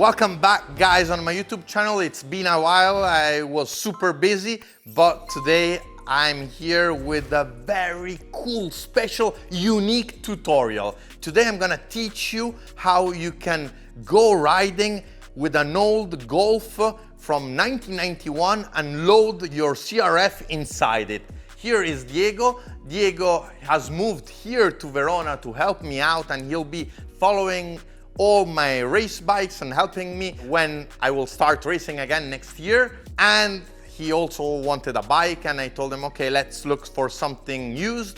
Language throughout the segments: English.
Welcome back, guys, on my YouTube channel. It's been a while. I was super busy, but today I'm here with a very cool, special, unique tutorial. Today I'm gonna teach you how you can go riding with an old Golf from 1991 and load your CRF inside it. Here is Diego. Diego has moved here to Verona to help me out, and he'll be following all my race bikes and helping me when I will start racing again next year. And he also wanted a bike, and I told him, okay, let's look for something used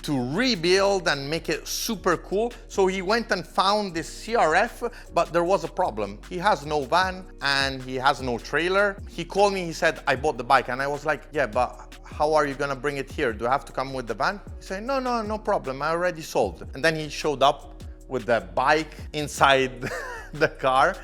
to rebuild and make it super cool. So he went and found this CRF, but there was a problem. He has no van and he has no trailer. He called me, he said, I bought the bike. And I was like, yeah, but how are you gonna bring it here? Do I have to come with the van? He said, no problem, I already sold it. And then he showed up with the bike inside the car.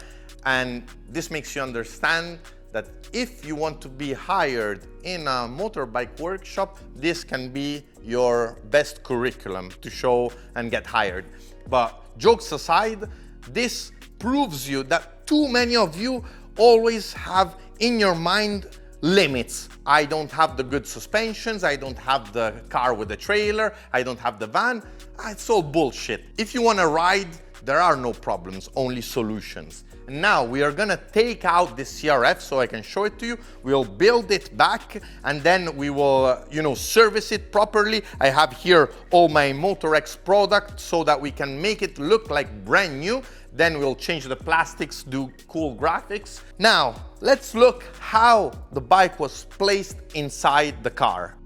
And this makes you understand that if you want to be hired in a motorbike workshop, this can be your best curriculum to show and get hired. But jokes aside, this proves you that too many of you always have in your mind limits. I don't have the good suspensions, I don't have the car with the trailer, I don't have the van. It's all bullshit. If you want to ride, there are no problems, only solutions. And now we are gonna take out this CRF so I can show it to you. We'll build it back, and then we will, service it properly. I have here all my Motorex products so that we can make it look like brand new. Then we'll change the plastics, do cool graphics. Now, let's look how the bike was placed inside the car.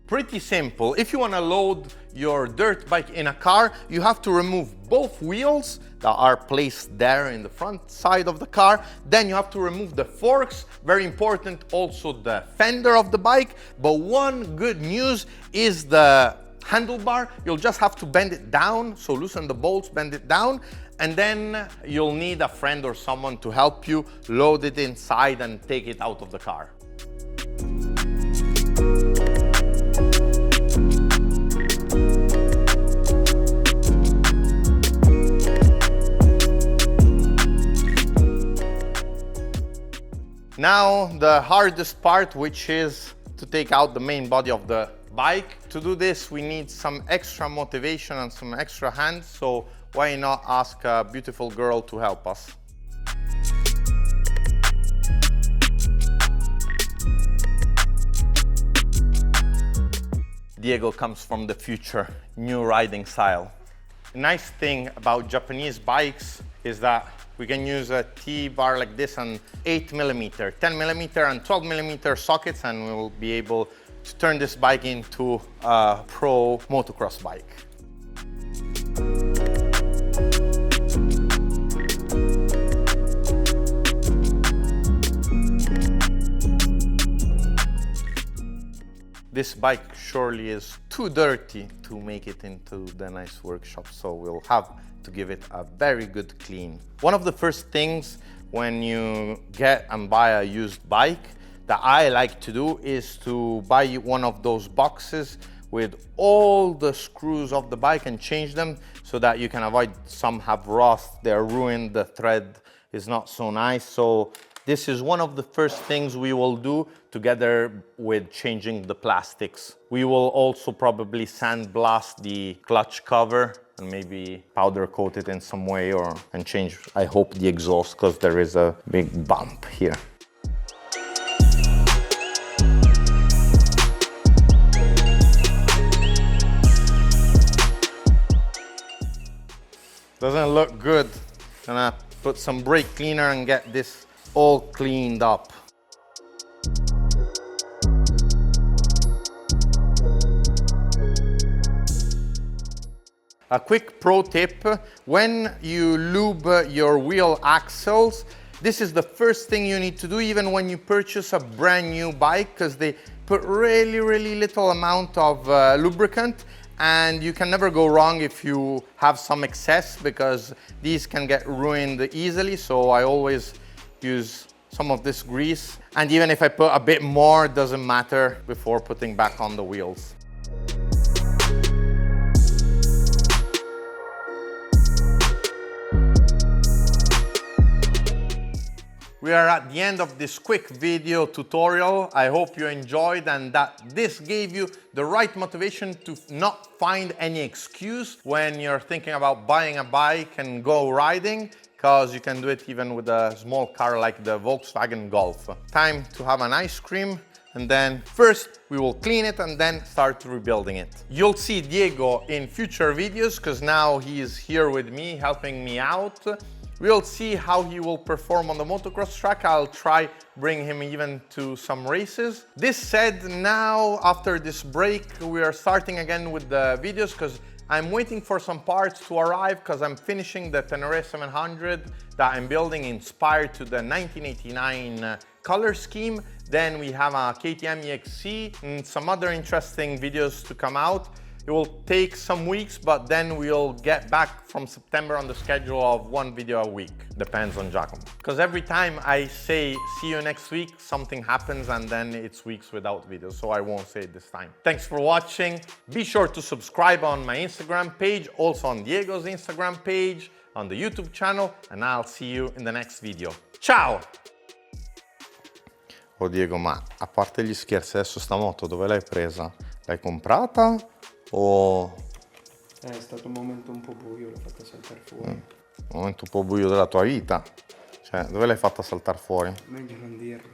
Pretty simple. If you want to load your dirt bike in a car, you have to remove both wheels that are placed there in the front side of the car. Then you have to remove the forks. Very important, also the fender of the bike. But one good news is the handlebar. You'll just have to bend it down. So loosen the bolts, bend it down, and then you'll need a friend or someone to help you load it inside and take it out of the car. Now the hardest part, which is to take out the main body of the bike. To do this, we need some extra motivation and some extra hands, so why not ask a beautiful girl to help us? Diego comes from the future, new riding style. The nice thing about Japanese bikes is that we can use a T-bar like this and 8mm, 10mm and 12mm sockets, and we will be able to turn this bike into a pro motocross bike. This bike surely is too dirty to make it into the nice workshop, so we'll have to give it a very good clean. One of the first things when you get and buy a used bike that I like to do is to buy one of those boxes with all the screws of the bike and change them so that you can avoid some have rust, they're ruined, the thread is not so nice. So this is one of the first things we will do together with changing the plastics. We will also probably sandblast the clutch cover and maybe powder coat it in some way and change, I hope, the exhaust, because there is a big bump here. Doesn't look good. Gonna put some brake cleaner and get this all cleaned up. A quick pro tip, when you lube your wheel axles, this is the first thing you need to do even when you purchase a brand new bike, because they put really little amount of lubricant, and you can never go wrong if you have some excess, because these can get ruined easily. So I always use some of this grease, and even if I put a bit more, it doesn't matter before putting back on the wheels. we are at the end of this quick video tutorial. I hope you enjoyed and that this gave you the right motivation to not find any excuse when you're thinking about buying a bike and go riding, because you can do it even with a small car like the Volkswagen Golf. Time to have an ice cream, and then first we will clean it and then start rebuilding it. You'll see Diego in future videos because now he is here with me, helping me out. We'll see how he will perform on the motocross track. I'll try bring him even to some races. This said, now after this break, we are starting again with the videos because I'm waiting for some parts to arrive because I'm finishing the Tenere 700 that I'm building inspired to the 1989 color scheme. Then we have a KTM EXC and some other interesting videos to come out. It will take some weeks, but then we'll get back from September on the schedule of one video a week. Depends on Giacomo. Because every time I say see you next week, something happens and then it's weeks without videos, so I won't say it this time. Thanks for watching. Be sure to subscribe on my Instagram page, also on Diego's Instagram page, on the YouTube channel, and I'll see you in the next video. Ciao! Oh Diego, ma a parte gli scherzi, adesso sta moto dove l'hai presa? L'hai comprata? O... È stato un momento un po' buio, l'ho fatta saltare fuori. Un momento un po' buio della tua vita? Cioè, dove l'hai fatta saltare fuori? Meglio non dirlo.